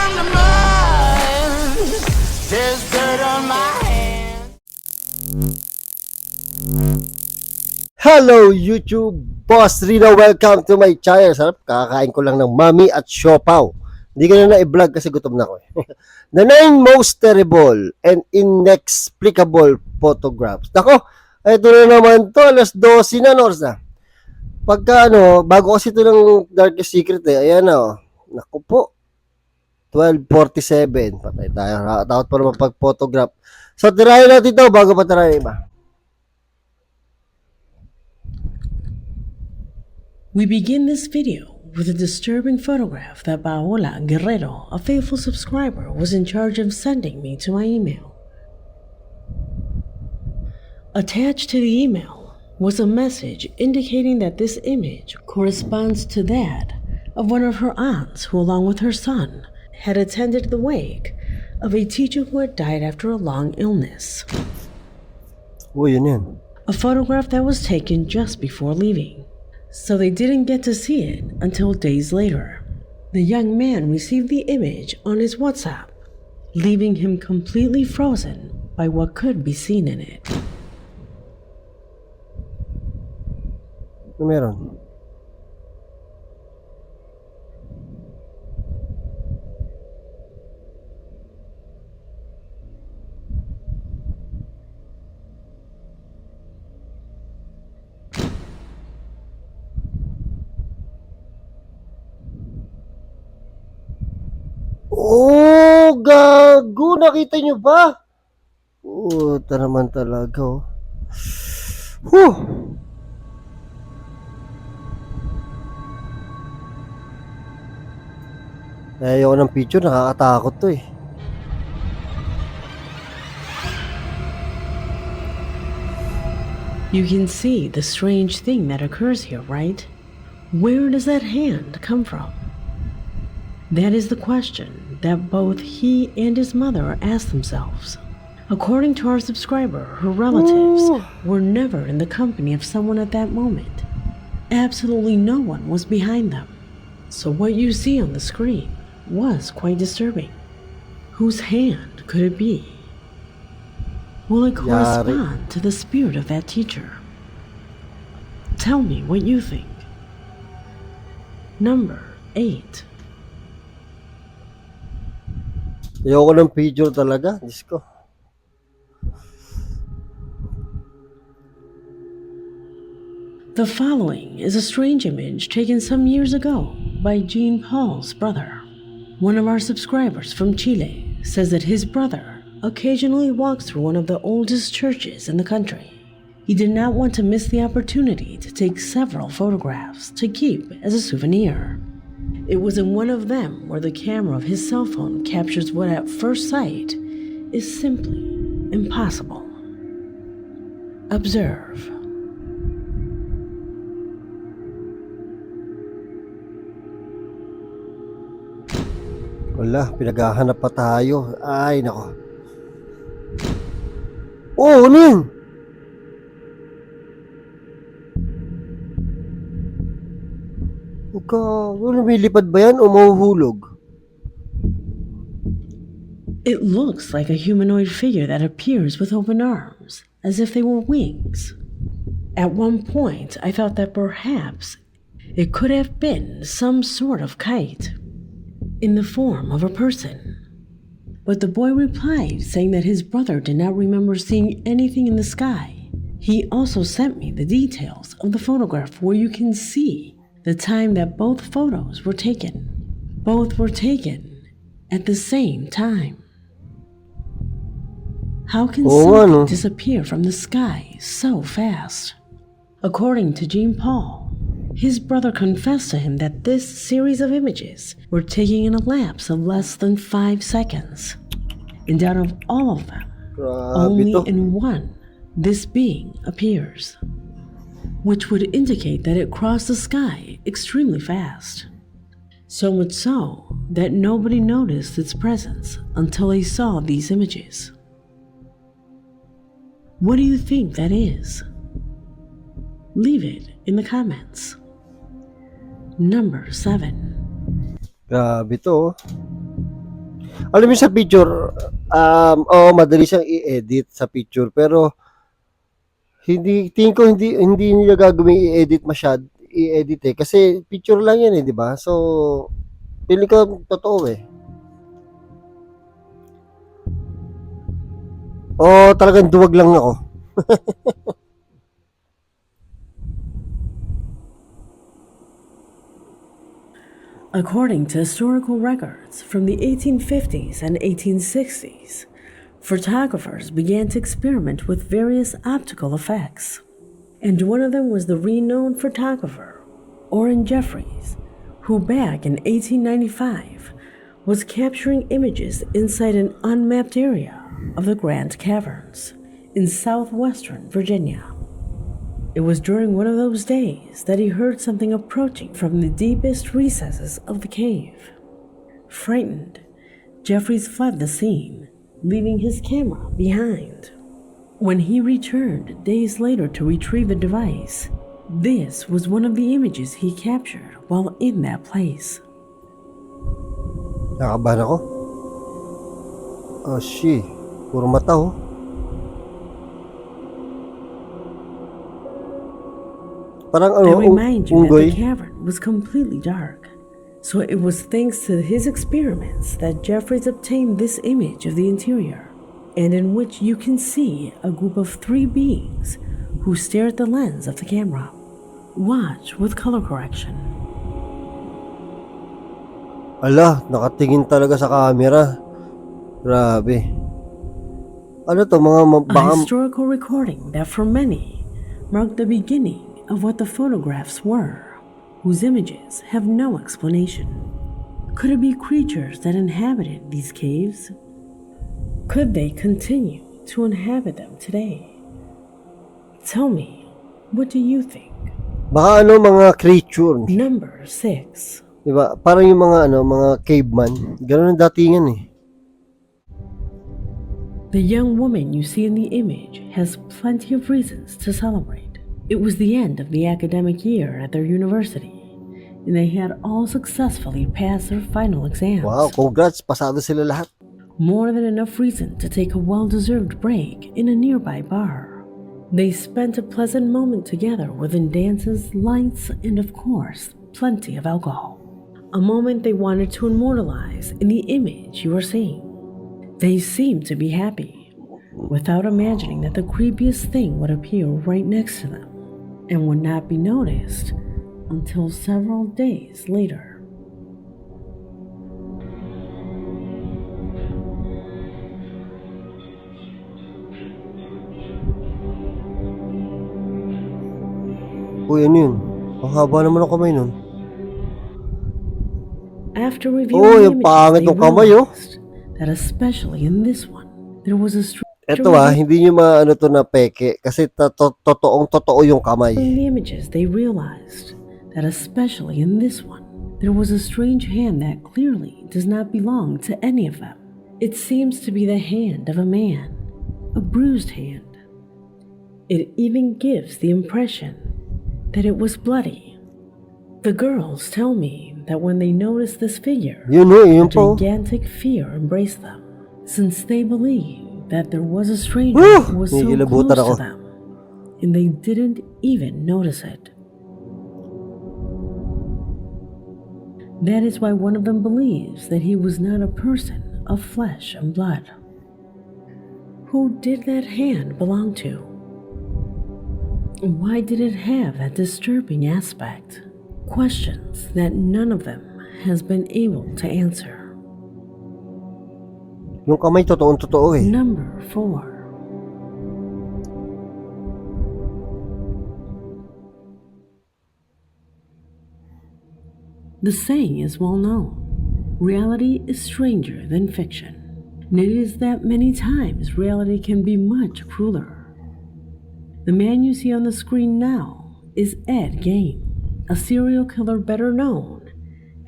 from the mud. There's dirt on my hands. Hello YouTube! Boss Rino, welcome to my channel. Sarap, kakain ko lang ng mami at siopaw. Hindi ko na i-vlog kasi gutom na ako. The 9 most terrible and inexplicable photographs. Nako, ito na naman to. Alas 12 na, oras na. Pagka bago kasi ito ng Darkest Secret ayan na. Naku po. 12:47. Patay tayo. Takot pa naman pag-photograph. So, tirahin natin ito bago pa tirahin iba. We begin this video with a disturbing photograph that Paola Guerrero, a faithful subscriber, was in charge of sending me to my email. Attached to the email was a message indicating that this image corresponds to that of one of her aunts who, along with her son, had attended the wake of a teacher who had died after a long illness. Uy, yun yan. A photograph that was taken just before leaving, so they didn't get to see it until days later. The young man received the image on his WhatsApp, leaving him completely frozen by what could be seen in it. Ano meron? Oh, gago! Nakita nyo ba? Puta naman talaga, oh. Whew! Ayoko ng picture, nakakatakot to eh. You can see the strange thing that occurs here, right? Where does that hand come from? That is the question that both he and his mother asked themselves. According to our subscriber, her relatives were never in the company of someone at that moment. Absolutely no one was behind them. So what you see on the screen was quite disturbing. Whose hand could it be? Will it correspond to the spirit of that teacher? Tell me what you think. Number 8. Ayoko ng picture talaga. Diyos ko. The following is a strange image taken some years ago by Jean Paul's brother. One of our subscribers from Chile says that his brother occasionally walks through one of the oldest churches in the country. He did not want to miss the opportunity to take several photographs to keep as a souvenir. It was in one of them where the camera of his cell phone captures what at first sight is simply impossible. Observe. Wala, pinaghahanap pa tayo. Ay, nako. Oh, ano yun? Lumilipad ba yan o mahuhulog? It looks like a humanoid figure that appears with open arms, as if they were wings. At one point, I thought that perhaps it could have been some sort of kite in the form of a person. But the boy replied, saying that his brother did not remember seeing anything in the sky. He also sent me the details of the photograph where you can see the time that both photos were taken. Both were taken at the same time. How can something disappear from the sky so fast? According to Jean Paul, his brother confessed to him that this series of images were taken in a lapse of less than 5 seconds. And out of all of them, only in one this being appears, which would indicate that it crossed the sky extremely fast. So much so that nobody noticed its presence until they saw these images. What do you think that is? Leave it in the comments. Number 7. Grabe to. Alam mo sa picture, oo, madali siyang i-edit sa picture, pero tingin ko hindi nila gagawing i-edit eh, kasi picture lang yan eh, di ba? So, feeling ko totoo eh. O talagang duwag lang ako. According to historical records from the 1850s and 1860s, photographers began to experiment with various optical effects. And one of them was the renowned photographer, Orrin Jeffries, who back in 1895 was capturing images inside an unmapped area of the Grand Caverns in southwestern Virginia. It was during one of those days that he heard something approaching from the deepest recesses of the cave. Frightened, Jeffries fled the scene, leaving his camera behind. When he returned days later to retrieve the device, this was one of the images he captured while in that place. Nakabahan ako. Oh, shit. Puro mata oh. Parang I remind you that unggoy. the cavern was completely dark, so it was thanks to his experiments that Jeffries obtained this image of the interior, and in which you can see a group of 3 beings who stare at the lens of the camera. Watch with color correction. Ala, nakatingin talaga sa camera. Grabe. Ano to, A historical recording that for many marked the beginning of what the photographs were, whose images have no explanation. Could it be creatures that inhabited these caves? Could they continue to inhabit them today? Tell me, what do you think? Baka mga creature. Number 6. Diba? Parang yung mga caveman. Ganun ang datingan eh. The young woman you see in the image has plenty of reasons to celebrate. It was the end of the academic year at their university, and they had all successfully passed their final exams. Wow, congrats. Pasado sila lahat. More than enough reason to take a well-deserved break in a nearby bar. They spent a pleasant moment together within dances, lights, and of course, plenty of alcohol. A moment they wanted to immortalize in the image you are seeing. They seemed to be happy, without imagining that the creepiest thing would appear right next to them, and would not be noticed until several days later. Uy, ano yun? Ang haba naman ang kamay nun. After reviewing the yung images, pangit they ng kamay realized that especially in this one, there was a strange Eto hindi nyo maano to na peke kasi totoong-totoo yung kamay. In the images, they realized that especially in this one, there was a strange hand that clearly does not belong to any of them. It seems to be the hand of a man, a bruised hand. It even gives the impression that it was bloody. The girls tell me that when they noticed this figure, a gigantic fear embraced them, since they believed that there was a stranger who was so close to them, and they didn't even notice it. That is why one of them believes that he was not a person of flesh and blood. Who did that hand belong to? Why did it have that disturbing aspect? Questions that none of them has been able to answer. Yung kamay totoong-totoo eh. Number 4. The saying is well known. Reality is stranger than fiction. And it is that many times reality can be much crueler. The man you see on the screen now is Ed Gein, a serial killer better known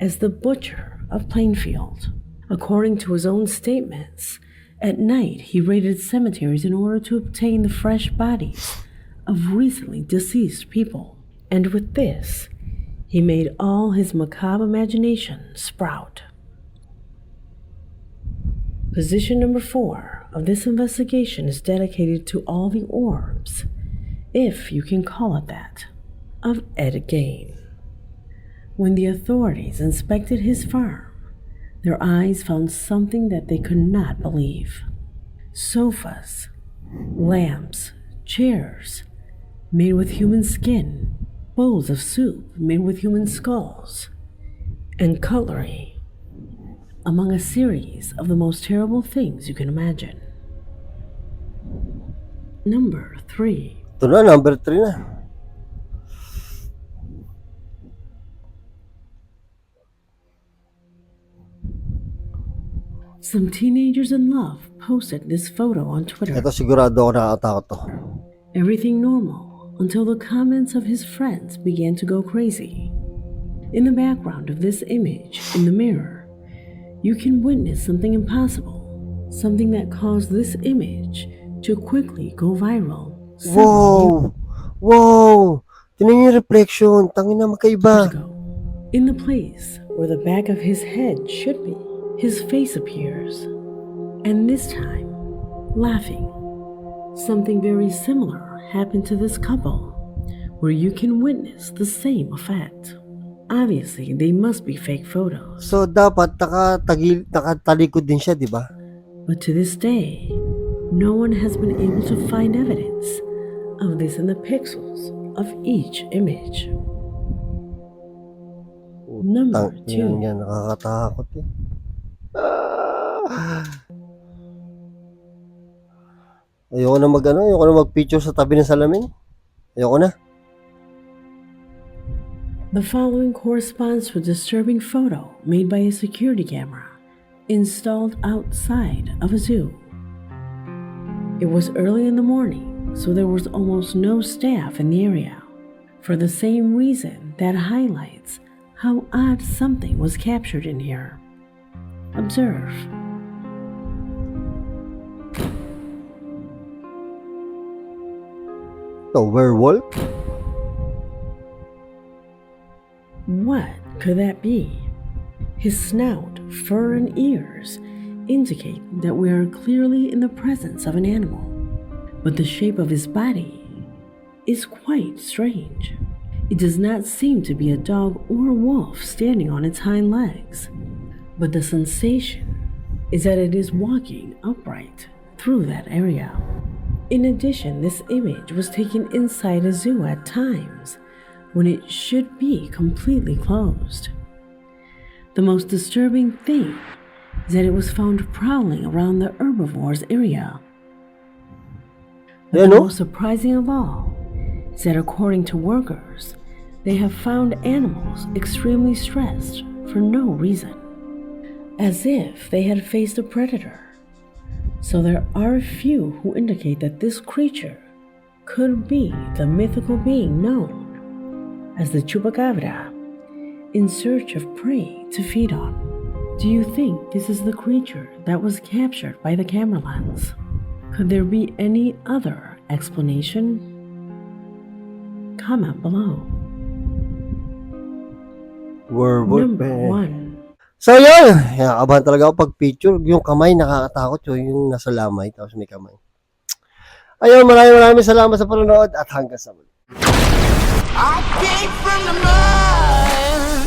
as the Butcher of Plainfield. According to his own statements, at night he raided cemeteries in order to obtain the fresh bodies of recently deceased people. And with this, he made all his macabre imagination sprout. Position number 4 of this investigation is dedicated to all the orbs, if you can call it that, of Ed Gain. When the authorities inspected his farm, their eyes found something that they could not believe. Sofas, lamps, chairs made with human skin, bowls of soup made with human skulls, and cutlery, among a series of the most terrible things you can imagine. Number 3. Ito na, number 3 na. Some teenagers in love posted this photo on Twitter. Ito sigurado ako nakakatakot to. Everything normal until the comments of his friends began to go crazy. In the background of this image, in the mirror, you can witness something impossible, something that caused this image to quickly go viral. Wow! Wow! Tinan yung reflection. Tangina magkaiba. In the place where the back of his head should be, his face appears, and this time, laughing. Something very similar happened to this couple, where you can witness the same effect. Obviously, they must be fake photos. So, dapat nakatalikod din siya, di ba? But to this day, no one has been able to find evidence of this in the pixels of each image. Number 2. Yan, nakakatakot eh. Ayoko na mag-picture sa tabi ng salamin. Ayoko na. The following corresponds to a disturbing photo made by a security camera installed outside of a zoo. It was early in the morning, so there was almost no staff in the area, for the same reason that highlights how odd something was captured in here. Observe. The werewolf? What could that be? His snout, fur, and ears indicate that we are clearly in the presence of an animal, but the shape of his body is quite strange. It does not seem to be a dog or a wolf standing on its hind legs, but the sensation is that it is walking upright through that area. In addition, this image was taken inside a zoo at times when it should be completely closed. The most disturbing thing is that it was found prowling around the herbivores area. But the most surprising of all is that according to workers, they have found animals extremely stressed for no reason, as if they had faced a predator. So there are a few who indicate that this creature could be the mythical being known as the chupacabra, in search of prey to feed on. Do you think this is the creature that was captured by the camera lens? Could there be any other explanation? Comment below. Werewolf. Number 1. So yun, kinakabahan talaga ako pag picture. Yung kamay nakakatakot, yung nasa lamay, tapos may kamay. Ayun, maraming salamat sa panonood at hanggang sa muli. I came from the mud.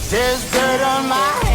There's dirt on my